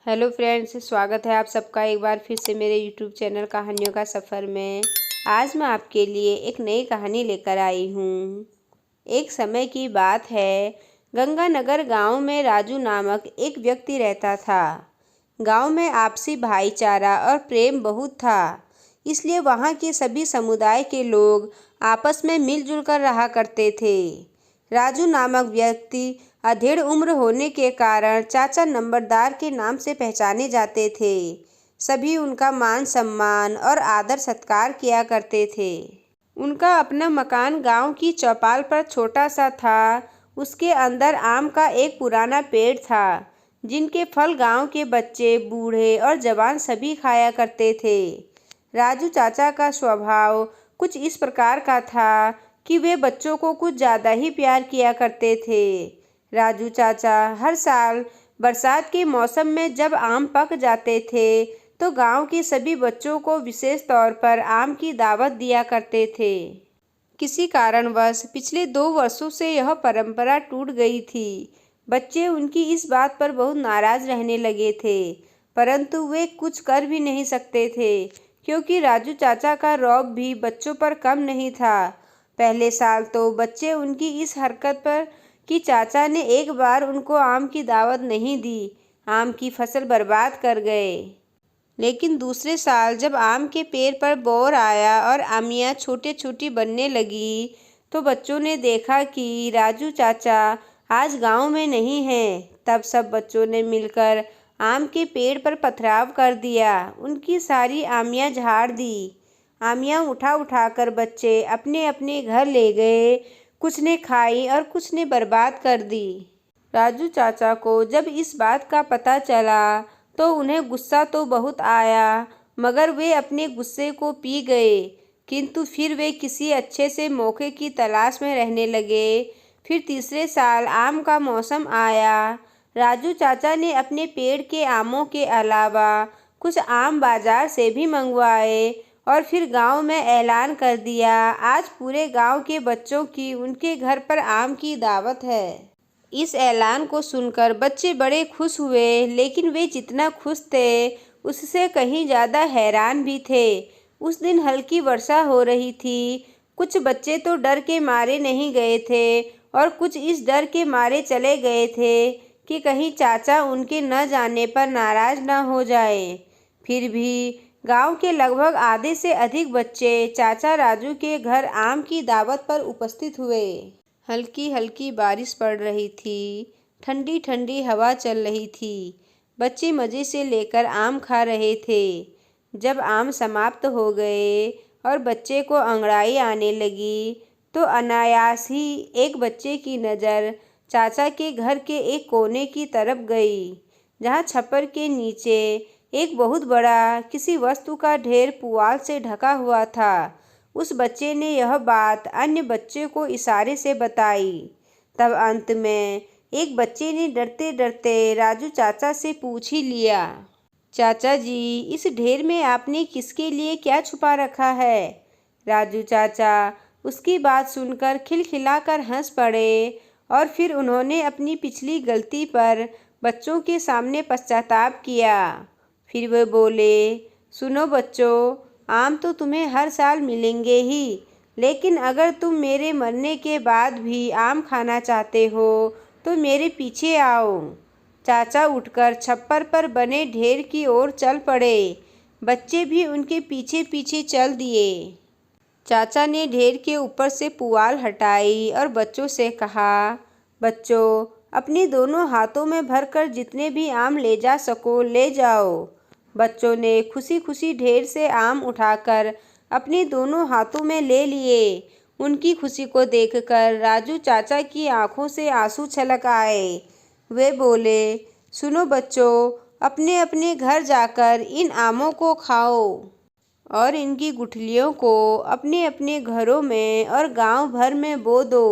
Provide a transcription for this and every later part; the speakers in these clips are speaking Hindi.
हेलो फ्रेंड्स, स्वागत है आप सबका एक बार फिर से मेरे यूट्यूब चैनल कहानियों का सफ़र में। आज मैं आपके लिए एक नई कहानी लेकर आई हूँ। एक समय की बात है, गंगानगर गांव में राजू नामक एक व्यक्ति रहता था। गांव में आपसी भाईचारा और प्रेम बहुत था, इसलिए वहाँ के सभी समुदाय के लोग आपस में मिलजुल कर रहा करते थे। राजू नामक व्यक्ति अधेड़ उम्र होने के कारण चाचा नंबरदार के नाम से पहचाने जाते थे। सभी उनका मान सम्मान और आदर सत्कार किया करते थे। उनका अपना मकान गांव की चौपाल पर छोटा सा था। उसके अंदर आम का एक पुराना पेड़ था, जिनके फल गांव के बच्चे, बूढ़े और जवान सभी खाया करते थे। राजू चाचा का स्वभाव कुछ इस प्रकार का था कि वे बच्चों को कुछ ज़्यादा ही प्यार किया करते थे। राजू चाचा हर साल बरसात के मौसम में जब आम पक जाते थे तो गांव के सभी बच्चों को विशेष तौर पर आम की दावत दिया करते थे। किसी कारणवश पिछले 2 वर्षों से यह परंपरा टूट गई थी। बच्चे उनकी इस बात पर बहुत नाराज रहने लगे थे, परंतु वे कुछ कर भी नहीं सकते थे, क्योंकि राजू चाचा का रौब भी बच्चों पर कम नहीं था। पहले साल तो बच्चे उनकी इस हरकत पर कि चाचा ने एक बार उनको आम की दावत नहीं दी, आम की फसल बर्बाद कर गए। लेकिन दूसरे साल जब आम के पेड़ पर बौर आया और आमियाँ छोटी छोटी बनने लगी, तो बच्चों ने देखा कि राजू चाचा आज गांव में नहीं हैं। तब सब बच्चों ने मिलकर आम के पेड़ पर पथराव कर दिया, उनकी सारी आमियाँ झाड़ दी। आमियाँ उठा उठा कर बच्चे अपने अपने घर ले गए। कुछ ने खाई और कुछ ने बर्बाद कर दी। राजू चाचा को जब इस बात का पता चला तो उन्हें गुस्सा तो बहुत आया, मगर वे अपने गुस्से को पी गए। किंतु फिर वे किसी अच्छे से मौके की तलाश में रहने लगे। फिर तीसरे साल आम का मौसम आया। राजू चाचा ने अपने पेड़ के आमों के अलावा कुछ आम बाजार से भी मंगवाए और फिर गांव में ऐलान कर दिया, आज पूरे गांव के बच्चों की उनके घर पर आम की दावत है। इस ऐलान को सुनकर बच्चे बड़े खुश हुए, लेकिन वे जितना खुश थे उससे कहीं ज़्यादा हैरान भी थे। उस दिन हल्की वर्षा हो रही थी। कुछ बच्चे तो डर के मारे नहीं गए थे और कुछ इस डर के मारे चले गए थे कि कहीं चाचा उनके न जाने पर नाराज न हो जाए। फिर भी गांव के लगभग आधे से अधिक बच्चे चाचा राजू के घर आम की दावत पर उपस्थित हुए। हल्की हल्की बारिश पड़ रही थी, ठंडी ठंडी हवा चल रही थी। बच्चे मज़े से लेकर आम खा रहे थे। जब आम समाप्त हो गए और बच्चे को अंगड़ाई आने लगी, तो अनायास ही एक बच्चे की नज़र चाचा के घर के एक कोने की तरफ गई, जहाँ छप्पर के नीचे एक बहुत बड़ा किसी वस्तु का ढेर पुआल से ढका हुआ था। उस बच्चे ने यह बात अन्य बच्चे को इशारे से बताई। तब अंत में एक बच्चे ने डरते डरते राजू चाचा से पूछ ही लिया, चाचा जी, इस ढेर में आपने किसके लिए क्या छुपा रखा है? राजू चाचा उसकी बात सुनकर खिलखिलाकर हंस पड़े और फिर उन्होंने अपनी पिछली गलती पर बच्चों के सामने पश्चाताप किया। फिर वे बोले, सुनो बच्चों, आम तो तुम्हें हर साल मिलेंगे ही, लेकिन अगर तुम मेरे मरने के बाद भी आम खाना चाहते हो तो मेरे पीछे आओ। चाचा उठकर छप्पर पर बने ढेर की ओर चल पड़े। बच्चे भी उनके पीछे पीछे चल दिए। चाचा ने ढेर के ऊपर से पुआल हटाई और बच्चों से कहा, बच्चों, अपने दोनों हाथों में भरकर जितने भी आम ले जा सको ले जाओ। बच्चों ने खुशी खुशी ढेर से आम उठाकर अपने दोनों हाथों में ले लिए। उनकी खुशी को देखकर राजू चाचा की आंखों से आंसू छलक आए। वे बोले, सुनो बच्चों, अपने अपने घर जाकर इन आमों को खाओ और इनकी गुठलियों को अपने अपने घरों में और गांव भर में बो दो।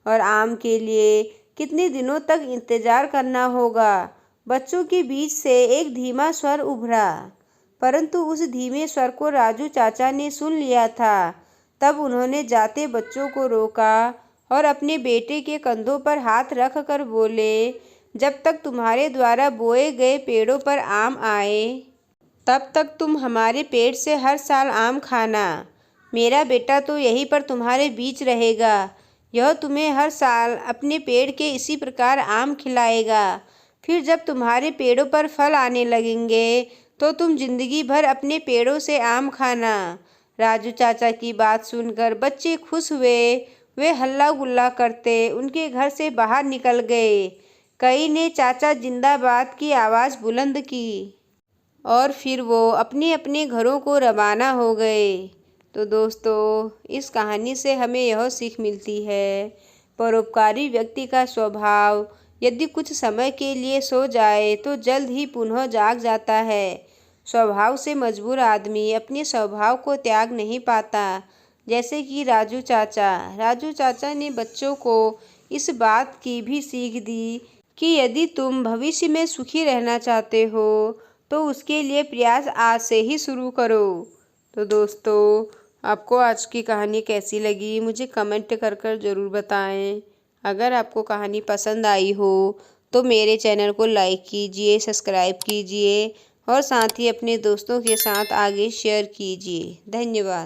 और आम के लिए कितने दिनों तक इंतज़ार करना होगा? बच्चों के बीच से एक धीमा स्वर उभरा, परंतु उस धीमे स्वर को राजू चाचा ने सुन लिया था। तब उन्होंने जाते बच्चों को रोका और अपने बेटे के कंधों पर हाथ रख कर बोले, जब तक तुम्हारे द्वारा बोए गए पेड़ों पर आम आए, तब तक तुम हमारे पेड़ से हर साल आम खाना। मेरा बेटा तो यहीं पर तुम्हारे बीच रहेगा। यह तुम्हें हर साल अपने पेड़ के इसी प्रकार आम खिलाएगा। फिर जब तुम्हारे पेड़ों पर फल आने लगेंगे तो तुम जिंदगी भर अपने पेड़ों से आम खाना। राजू चाचा की बात सुनकर बच्चे खुश हुए। वे हल्ला गुल्ला करते उनके घर से बाहर निकल गए। कई ने चाचा जिंदाबाद की आवाज़ बुलंद की और फिर वो अपने अपने घरों को रवाना हो गए। तो दोस्तों, इस कहानी से हमें यह सीख मिलती है, परोपकारी व्यक्ति का स्वभाव यदि कुछ समय के लिए सो जाए तो जल्द ही पुनः जाग जाता है। स्वभाव से मजबूर आदमी अपने स्वभाव को त्याग नहीं पाता। जैसे कि राजू चाचा ने बच्चों को इस बात की भी सीख दी कि यदि तुम भविष्य में सुखी रहना चाहते हो तो उसके लिए प्रयास आज से ही शुरू करो। तो दोस्तों, आपको आज की कहानी कैसी लगी मुझे कमेंट कर कर ज़रूर बताएं। अगर आपको कहानी पसंद आई हो तो मेरे चैनल को लाइक कीजिए, सब्सक्राइब कीजिए और साथ ही अपने दोस्तों के साथ आगे शेयर कीजिए। धन्यवाद।